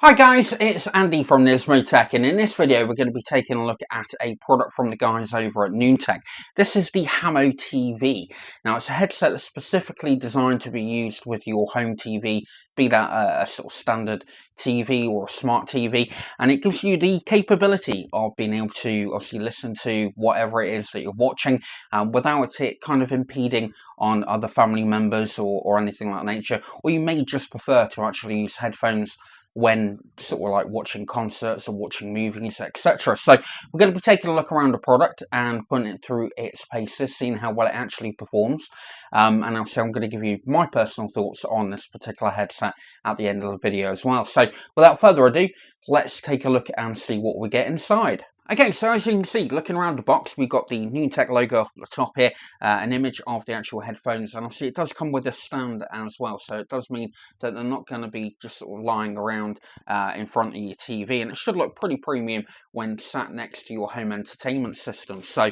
Hi guys, it's Andy from NismoTech, and in this video we're going to be taking a look at a product from the guys over at Noontec. This is the Hammo TV. Now it's a headset that's specifically designed to be used with your home TV, be that a sort of standard TV or a smart TV, and it gives you the capability of being able to obviously listen to whatever it is that you're watching without it kind of impeding on other family members or anything like that nature, or you may just prefer to actually use headphones when sort of like watching concerts or watching movies, etc. So we're going to be taking a look around the product and putting it through its paces, seeing how well it actually performs. And also I'm going to give you my personal thoughts on this particular headset at the end of the video as well. So without further ado, let's take a look and see what we get inside. Okay, so as you can see, looking around the box, we've got the Noontec logo up at the top here, an image of the actual headphones, and obviously it does come with a stand as well, so it does mean that they're not going to be just sort of lying around in front of your TV, and it should look pretty premium when sat next to your home entertainment system. So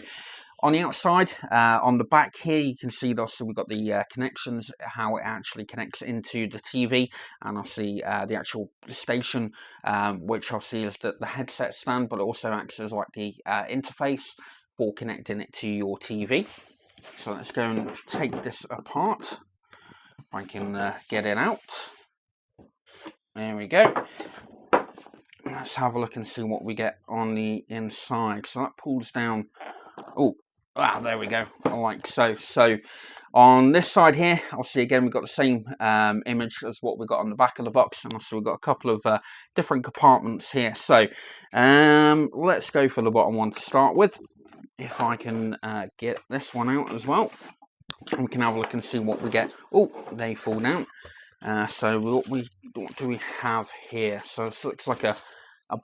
on the outside, on the back here, you can see that also we've got the connections, how it actually connects into the TV, and obviously the actual station, which obviously is the headset stand, but it also acts as like the interface for connecting it to your TV. So let's go and take this apart. If I can get it out. There we go. Let's have a look and see what we get on the inside. So that pulls down. Oh. There we go, like so. So on this side here, obviously again we've got the same image as what we've got on the back of the box, and also we've got a couple of different compartments here. So let's go for the bottom one to start with. If I can get this one out as well, and we can have a look and see what we get. Oh, they fall down. So what do we have here? So this looks like a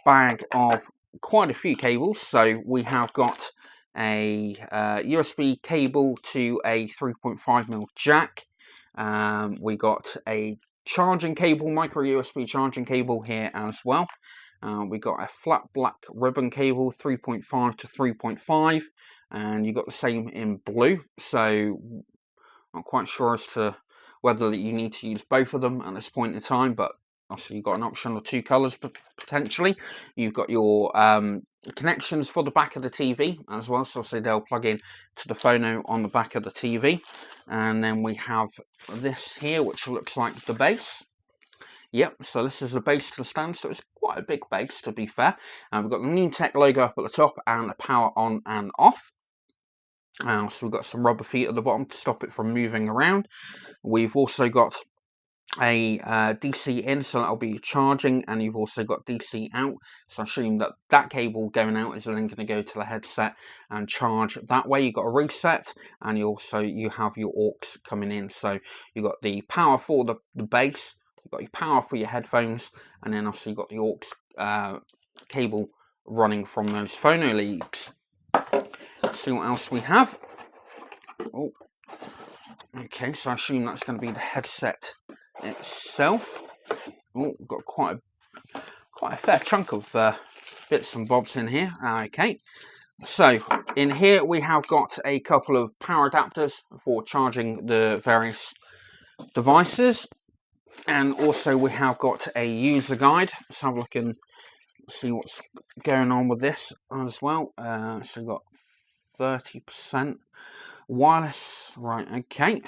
bag of quite a few cables. So we have got a USB cable to a 3.5mm jack. We got a charging cable, micro USB charging cable here as well. We got a flat black ribbon cable, 3.5 to 3.5, and you got the same in blue. So not quite sure as to whether you need to use both of them at this point in time, but obviously you've got an option of two colours potentially. You've got your connections for the back of the TV as well, so obviously they'll plug in to the phono on the back of the TV. And then we have this here, which looks like the base. Yep, so this is the base to the stand, so it's quite a big base to be fair. And we've got the Noontec logo up at the top and the power on and off. So we've got some rubber feet at the bottom to stop it from moving around. We've also got a DC in, so that'll be charging, and you've also got DC out, so I assume that that cable going out is then going to go to the headset and charge that way. You've got a reset, and you have your aux coming in, so you've got the power for the base, you've got your power for your headphones, and then also you've got the aux cable running from those phono leads. Let's see what else we have. Oh, okay, so I assume that's going to be the headset itself. Oh, we've got quite a fair chunk of bits and bobs in here. Okay, so in here we have got a couple of power adapters for charging the various devices, and also we have got a user guide. Let's have a look and see what's going on with this as well. So we've got 30% wireless, right? Okay.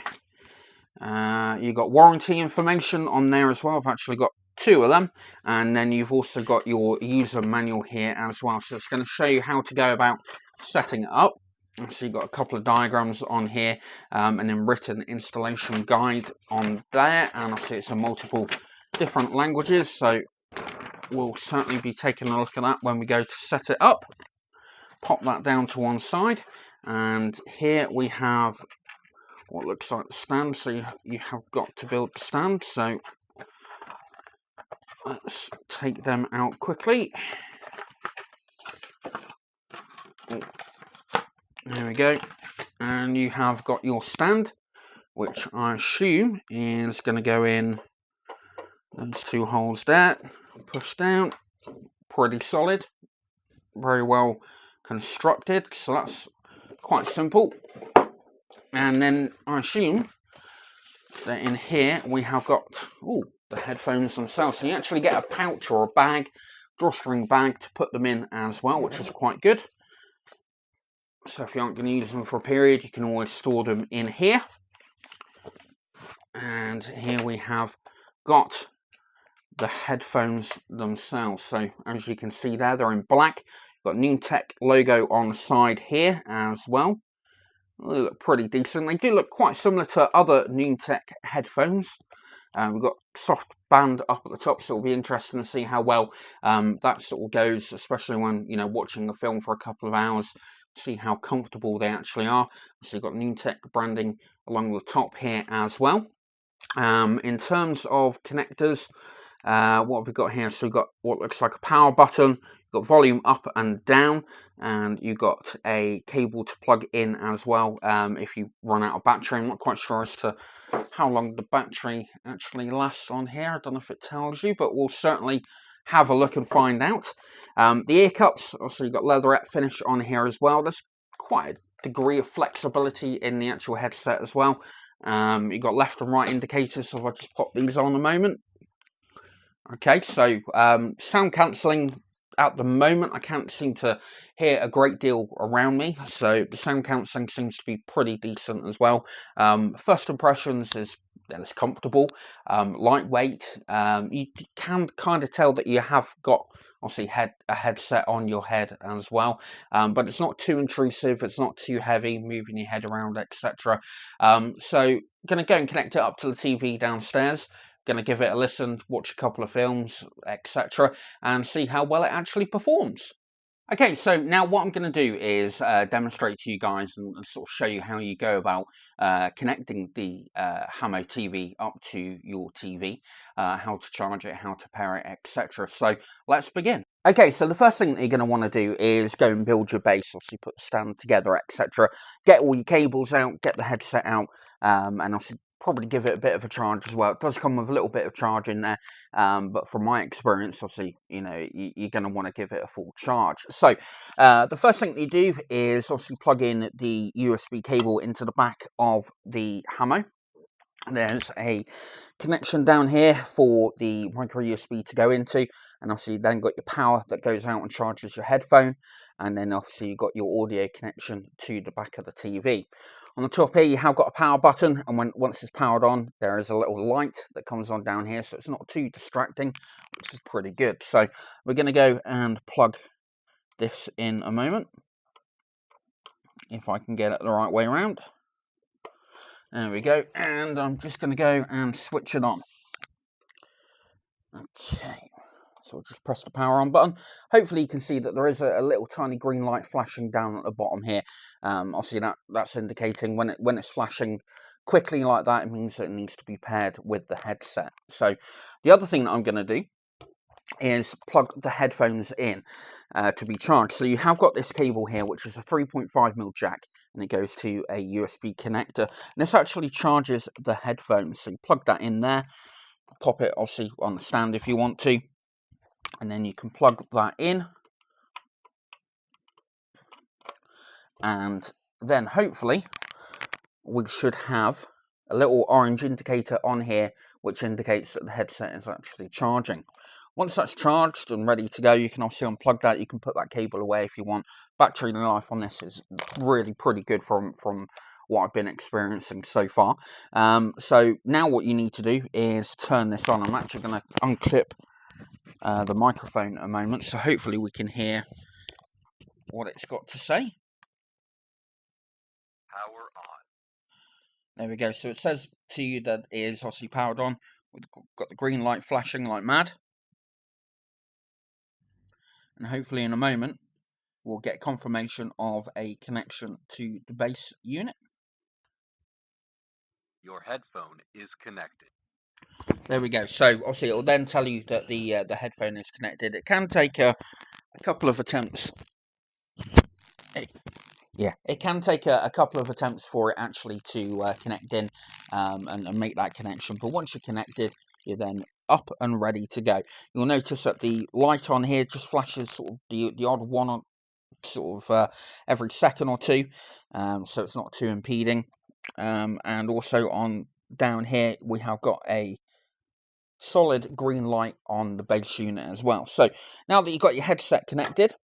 You've got warranty information on there as well. I've actually got two of them, and then you've also got your user manual here as well, so it's going to show you how to go about setting it up. So you've got a couple of diagrams on here, and then written installation guide on there, and obviously it's in multiple different languages, so we'll certainly be taking a look at that when we go to set it up. Pop that down to one side, and here we have what looks like the stand, so you have got to build the stand. So let's take them out quickly. Oh, there we go, and you have got your stand, which I assume is going to go in those two holes there. Push down, pretty solid, very well constructed, so that's quite simple. And then I assume that in here we have got the headphones themselves. So you actually get a pouch or a bag, drawstring bag to put them in as well, which is quite good. So if you aren't going to use them for a period, you can always store them in here. And here we have got the headphones themselves. So as you can see there, they're in black. Got Noontec logo on the side here as well. They look pretty decent. They do look quite similar to other Noontec headphones. We've got soft band up at the top, so it'll be interesting to see how well that sort of goes, especially when, you know, watching a film for a couple of hours, see how comfortable they actually are. So you've got Noontec branding along the top here as well. In terms of connectors, what have we got here? So we've got what looks like a power button, you've got volume up and down, and you've got a cable to plug in as well if you run out of battery. I'm not quite sure as to how long the battery actually lasts on here. I don't know if it tells you, but we'll certainly have a look and find out. The ear cups, also you've got leatherette finish on here as well. There's quite a degree of flexibility in the actual headset as well. You've got left and right indicators, so I'll just pop these on a moment. Okay, so sound cancelling at the moment, I can't seem to hear a great deal around me, so the sound cancelling seems to be pretty decent as well. First impressions is that it's comfortable, lightweight. You can kind of tell that you have got obviously a headset on your head as well, but it's not too intrusive, it's not too heavy, moving your head around, etc. So going to go and connect it up to the TV downstairs. Going to give it a listen, watch a couple of films, etc., and see how well it actually performs. Okay, so now what I'm going to do is demonstrate to you guys and sort of show you how you go about connecting the Hammo TV up to your TV, how to charge it, how to pair it, etc. So let's begin. Okay, so the first thing that you're going to want to do is go and build your base, obviously put the stand together, etc. Get all your cables out, get the headset out, and obviously probably give it a bit of a charge as well. It does come with a little bit of charge in there, but from my experience, obviously, you know, you're going to want to give it a full charge. So the first thing that you do is obviously plug in the USB cable into the back of the Hammo. There's a connection down here for the micro USB to go into, and obviously you then got your power that goes out and charges your headphone, and then obviously you've got your audio connection to the back of the TV. On the top here you have got a power button, and once it's powered on, there is a little light that comes on down here, so it's not too distracting, which is pretty good. So we're going to go and plug this in a moment, if I can get it the right way around. There we go, and I'm just going to go and switch it on. Okay, so I'll just press the power on button. Hopefully you can see that there is a little tiny green light flashing down at the bottom here. Obviously that's indicating when it's flashing quickly like that, it means that it needs to be paired with the headset. So the other thing that I'm going to do is plug the headphones in to be charged. So you have got this cable here, which is a 3.5mm jack, and it goes to a USB connector, and this actually charges the headphones. So you plug that in there, pop it obviously on the stand if you want to, and then you can plug that in, and then hopefully we should have a little orange indicator on here which indicates that the headset is actually charging. Once that's charged and ready to go, you can obviously unplug that. You can put that cable away if you want. Battery life on this is really pretty good from what I've been experiencing so far. So now what you need to do is turn this on. I'm actually going to unclip the microphone a moment, so hopefully we can hear what it's got to say. Power on. There we go. So it says to you that it is obviously powered on. We've got the green light flashing like mad. And hopefully in a moment we'll get confirmation of a connection to the base unit. Your headphone is connected. There we go. So obviously it will then tell you that the headphone is connected. It can take a couple of attempts. It can take a couple of attempts for it actually to connect in and make that connection. But once you're connected, you're then up and ready to go. You'll notice that the light on here just flashes sort of the odd one on sort of every second or two, so it's not too impeding. And also on down here we have got a solid green light on the base unit as well. So now that you've got your headset connected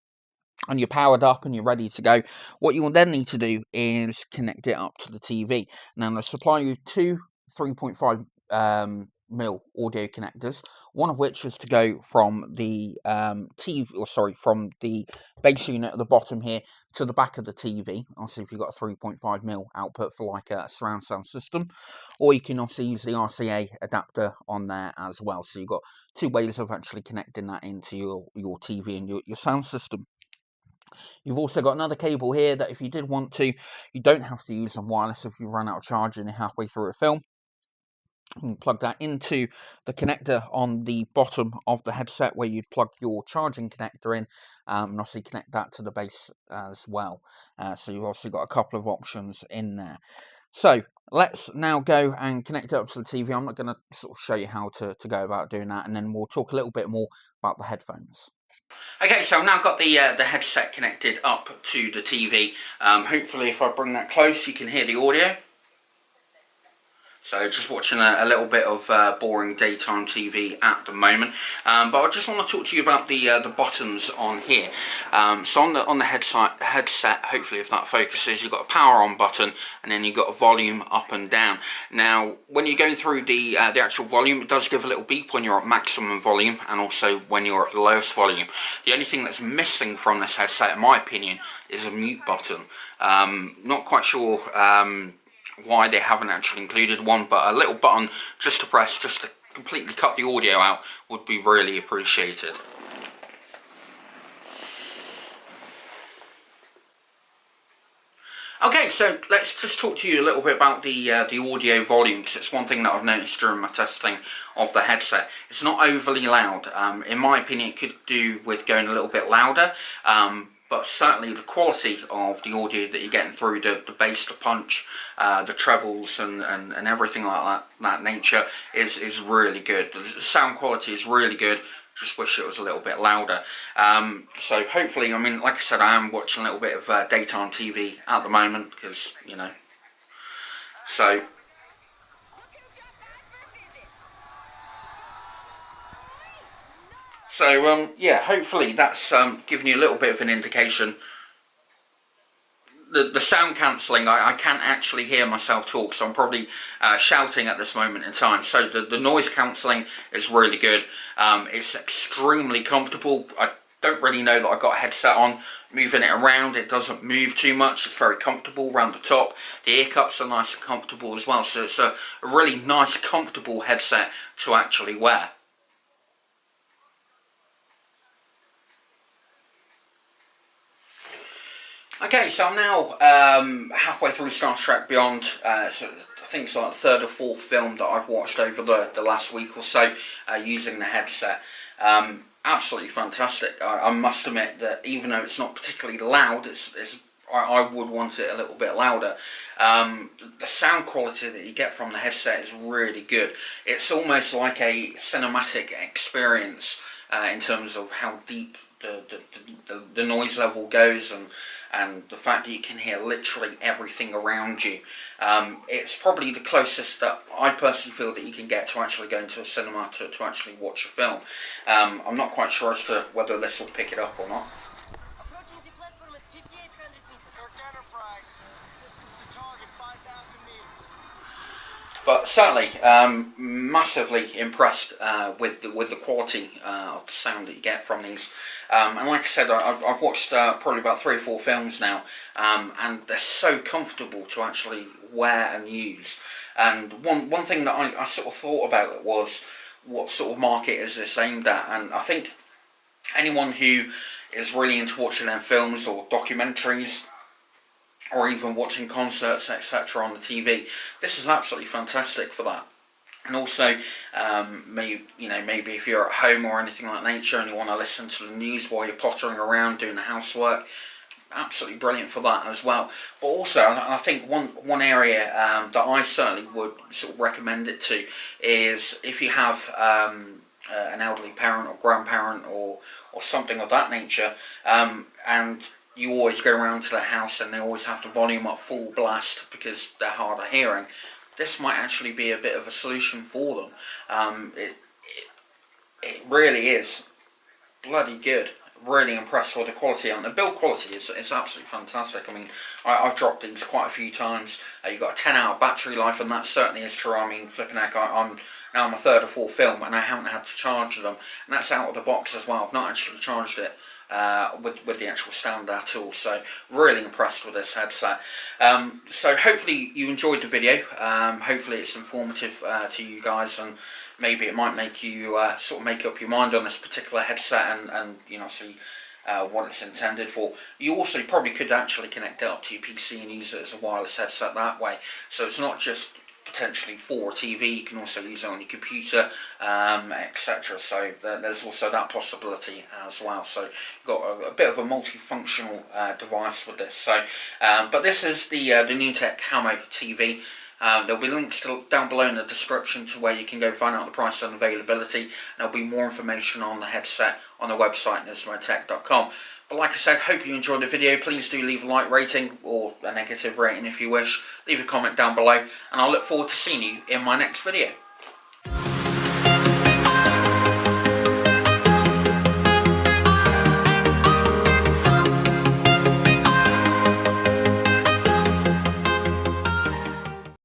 and you're powered up and you're ready to go, what you will then need to do is connect it up to the TV. Now they'll supply you two 3.5 mil audio connectors, one of which is to go from the from the base unit at the bottom here to the back of the TV. Obviously, if you've got a 3.5 mil output for like a surround sound system, or you can also use the RCA adapter on there as well. So you've got two ways of actually connecting that into your TV and your sound system. You've also got another cable here that if you did want to, you don't have to use on wireless if you run out of charge and you're halfway through a film. You can plug that into the connector on the bottom of the headset where you'd plug your charging connector in, and obviously connect that to the base as well. So you've obviously got a couple of options in there. So let's now go and connect it up to the TV. I'm not going to sort of show you how to go about doing that, and then we'll talk a little bit more about the headphones. Okay, so I've now got the headset connected up to the TV. Hopefully if I bring that close you can hear the audio. So just watching a little bit of boring daytime TV at the moment, but I just want to talk to you about the buttons on here. So on the headset, hopefully if that focuses, you've got a power on button, and then you've got a volume up and down. Now when you're going through the actual volume, it does give a little beep when you're at maximum volume, and also when you're at the lowest volume. The only thing that's missing from this headset, in my opinion, is a mute button. Not quite sure why they haven't actually included one, but a little button just to press, just to completely cut the audio out, would be really appreciated. Okay, so let's just talk to you a little bit about the audio volume, because it's one thing that I've noticed during my testing of the headset. It's not overly loud. In my opinion, it could do with going a little bit louder, but certainly the quality of the audio that you're getting through, the bass, the punch, the trebles and everything like that nature is really good. The sound quality is really good. Just wish it was a little bit louder. So hopefully, I mean, like I said, I am watching a little bit of daytime TV at the moment, because, you know, so... So, yeah, hopefully that's giving you a little bit of an indication. The sound cancelling, I can't actually hear myself talk, so I'm probably shouting at this moment in time. So the noise cancelling is really good. It's extremely comfortable. I don't really know that I've got a headset on. Moving it around, it doesn't move too much. It's very comfortable around the top. The ear cups are nice and comfortable as well. So it's a really nice, comfortable headset to actually wear. Okay, so I'm now halfway through Star Trek Beyond, so I think it's like the third or fourth film that I've watched over the last week or so using the headset. Absolutely fantastic. I must admit that even though it's not particularly loud, I would want it a little bit louder. The sound quality that you get from the headset is really good. It's almost like a cinematic experience in terms of how deep the noise level goes, and the fact that you can hear literally everything around you. It's probably the closest that I personally feel that you can get to actually going to a cinema to actually watch a film. I'm not quite sure as to whether this will pick it up or not. Approaching the platform at 5,800 meters. Kirk Enterprise. Distance to target 5,000 meters. But certainly, massively impressed with the quality of the sound that you get from these. And like I said, I've watched probably about 3 or 4 films now, and they're so comfortable to actually wear and use. And one thing that I sort of thought about was, what sort of market is this aimed at? And I think anyone who is really into watching their films or documentaries, or even watching concerts, etc. on the TV, this is absolutely fantastic for that. And also, maybe if you're at home or anything like nature and you want to listen to the news while you're pottering around doing the housework, absolutely brilliant for that as well. But also, I think one area that I certainly would sort of recommend it to is if you have an elderly parent or grandparent or something of that nature, and you always go around to their house and they always have to volume up full blast because they're hard of hearing. This might actually be a bit of a solution for them. It really is bloody good. Really impressed with the quality, and the build quality is absolutely fantastic. I mean, I've dropped these quite a few times. You've got a 10-hour battery life, and that certainly is true. I mean, flipping heck, I'm now on my third or fourth film, and I haven't had to charge them, and that's out of the box as well. I've not actually charged it with the actual stand at all. So really impressed with this headset. So hopefully you enjoyed the video. Hopefully it's informative to you guys, and maybe it might make you sort of make up your mind on this particular headset and you know, see what it's intended for. You also probably could actually connect it up to your PC and use it as a wireless headset that way. So it's not just potentially for a TV, you can also use it on your computer, etc. So there's also that possibility as well. So you've got a bit of a multifunctional device with this. So, but this is the Noontec Hammo TV. There'll be links down below in the description to where you can go find out the price and availability. And there'll be more information on the headset on the website NismoTech.com. But like I said, hope you enjoyed the video. Please do leave a like rating or a negative rating if you wish. Leave a comment down below, and I'll look forward to seeing you in my next video.